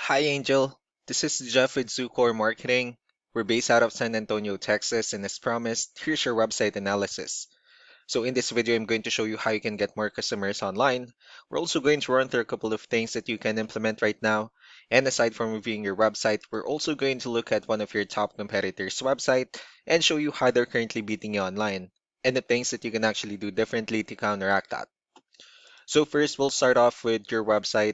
Hi, Angel. This is Jeff with Zucore Marketing. We're based out of San Antonio, Texas, and as promised, here's your website analysis. So in this video, I'm going to show you how you can get more customers online. We're also going to run through a couple of things that you can implement right now. And aside from reviewing your website, we're also going to look at one of your top competitors' website and show you how they're currently beating you online and the things that you can actually do differently to counteract that. So first, we'll start off with your website.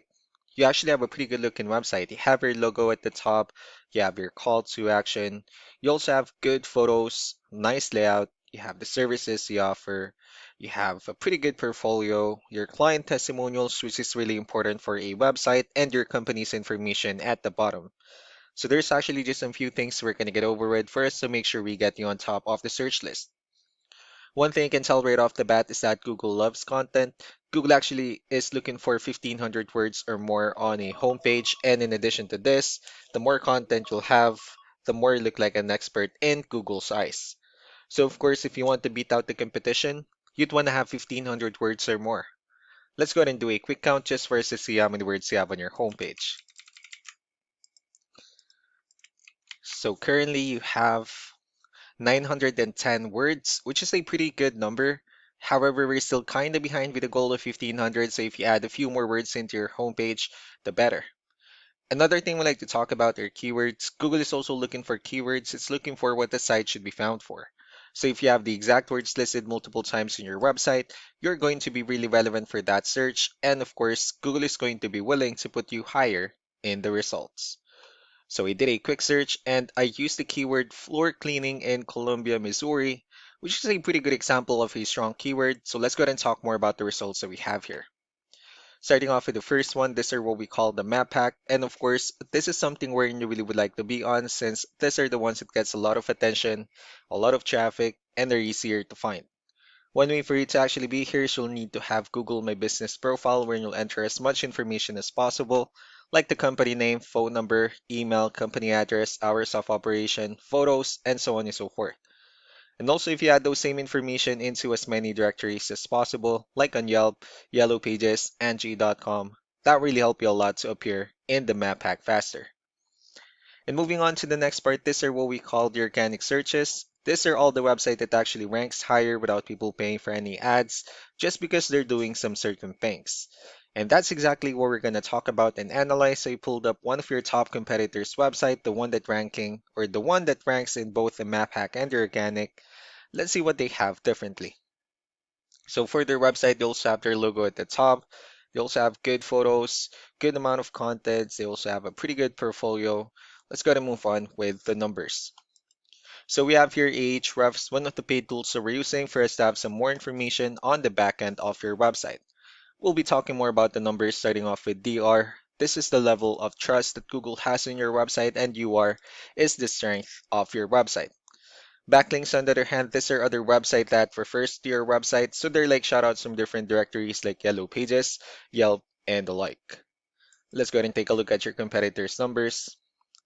You actually have a pretty good looking website. You have your logo at the top, you have your call to action. You also have good photos, nice layout, you have the services you offer, you have a pretty good portfolio, your client testimonials, which is really important for a website, and your company's information at the bottom. So there's actually just a few things we're going to get over with first to make sure we get you on top of the search list. One thing I can tell right off the bat is that Google loves content. Google actually is looking for 1500 words or more on a homepage. And in addition to this, the more content you'll have, the more you look like an expert in Google's eyes. So of course, if you want to beat out the competition, you'd want to have 1500 words or more. Let's go ahead and do a quick count just for us to see how many words you have on your homepage. So currently you have 910 words, which is a pretty good number. However, we're still kind of behind with the goal of 1500, so if you add a few more words into your homepage, the better. Another thing we like to talk about are keywords. Google is also looking for keywords. It's looking for what the site should be found for. So if you have the exact words listed multiple times in your website, you're going to be really relevant for that search. And of course, Google is going to be willing to put you higher in the results. So I did a quick search and I used the keyword floor cleaning in Columbia, Missouri, which is a pretty good example of a strong keyword. So let's go ahead and talk more about the results that we have here. Starting off with the first one, these are what we call the map hack. And of course, this is something where you really would like to be on since these are the ones that gets a lot of attention, a lot of traffic, and they're easier to find. One way for you to actually be here is you'll need to have Google My Business profile where you'll enter as much information as possible, like the company name, phone number, email, company address, hours of operation, photos, and so on and so forth. And also if you add those same information into as many directories as possible, like on Yelp, Yellow Pages, Angie.com, that really help you a lot to appear in the map hack faster. And moving on to the next part, these are what we call the organic searches. These are all the website that actually ranks higher without people paying for any ads, just because they're doing some certain things. And that's exactly what we're going to talk about and analyze. So I pulled up one of your top competitors' website, the one that ranking, or the one that ranks in both the map hack and the organic. Let's see what they have differently. So for their website, they also have their logo at the top. They also have good photos, good amount of contents. They also have a pretty good portfolio. Let's go ahead and move on with the numbers. So we have here Ahrefs, one of the paid tools that we're using for us to have some more information on the backend of your website. We'll be talking more about the numbers starting off with DR. This is the level of trust that Google has in your website, and UR is the strength of your website. Backlinks, on the other hand, these are other websites that refers to your website, so they're like shoutouts from different directories like Yellow Pages, Yelp, and the like. Let's go ahead and take a look at your competitors' numbers.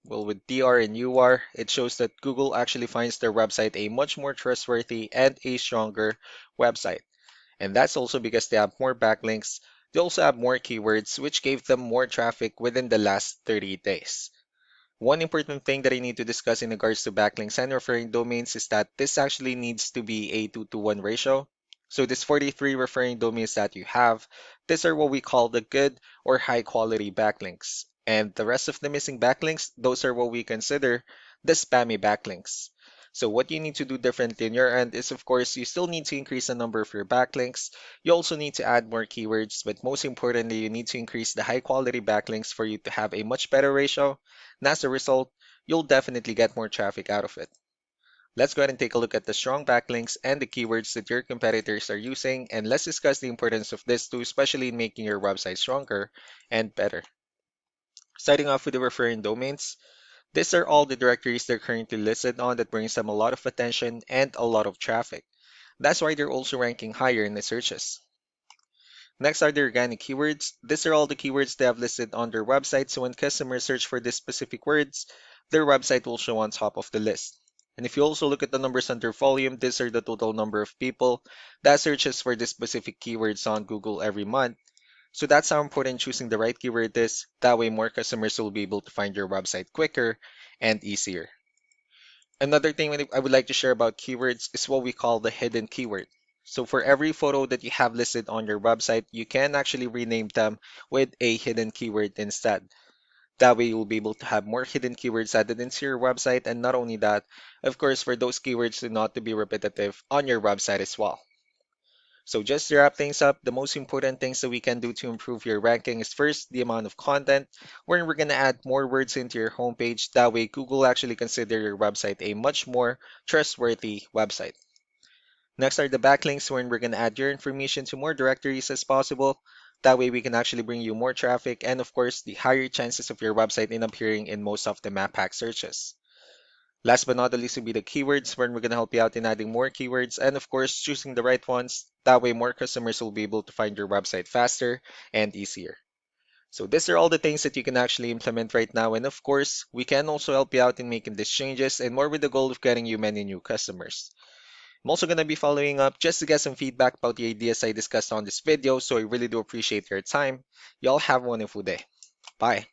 Well, with DR and UR, it shows that Google actually finds their website a much more trustworthy and a stronger website. And that's also because they have more backlinks. They also have more keywords, which gave them more traffic within the last 30 days. One important thing that I need to discuss in regards to backlinks and referring domains is that this actually needs to be a 2 to 1 ratio. So this 43 referring domains that you have, these are what we call the good or high quality backlinks. And the rest of the missing backlinks, those are what we consider the spammy backlinks. So what you need to do differently on your end is, of course, you still need to increase the number of your backlinks. You also need to add more keywords, but most importantly, you need to increase the high quality backlinks for you to have a much better ratio. And as a result, you'll definitely get more traffic out of it. Let's go ahead and take a look at the strong backlinks and the keywords that your competitors are using, and let's discuss the importance of this too, especially in making your website stronger and better. Starting off with the referring domains, these are all the directories they're currently listed on that brings them a lot of attention and a lot of traffic. That's why they're also ranking higher in the searches. Next are the organic keywords. These are all the keywords they have listed on their website, so when customers search for these specific words, their website will show on top of the list. And if you also look at the numbers under volume, these are the total number of people that searches for these specific keywords on Google every month. So that's how important choosing the right keyword is. That way, more customers will be able to find your website quicker and easier. Another thing I would like to share about keywords is what we call the hidden keyword. So for every photo that you have listed on your website, you can actually rename them with a hidden keyword instead. That way you'll be able to have more hidden keywords added into your website, and not only that, of course, for those keywords to not to be repetitive on your website as well. So just to wrap things up, the most important things that we can do to improve your ranking is first the amount of content, where we're going to add more words into your homepage. That way Google actually consider your website a much more trustworthy website. Next are the backlinks, wherein we're going to add your information to more directories as possible. That way we can actually bring you more traffic and of course the higher chances of your website in appearing in most of the map hack searches. Last but not the least will be the keywords, where we're going to help you out in adding more keywords and, of course, choosing the right ones. That way, more customers will be able to find your website faster and easier. So, these are all the things that you can actually implement right now. And, of course, we can also help you out in making these changes and more with the goal of getting you many new customers. I'm also going to be following up just to get some feedback about the ideas I discussed on this video. So, I really do appreciate your time. Y'all have a wonderful day. Bye.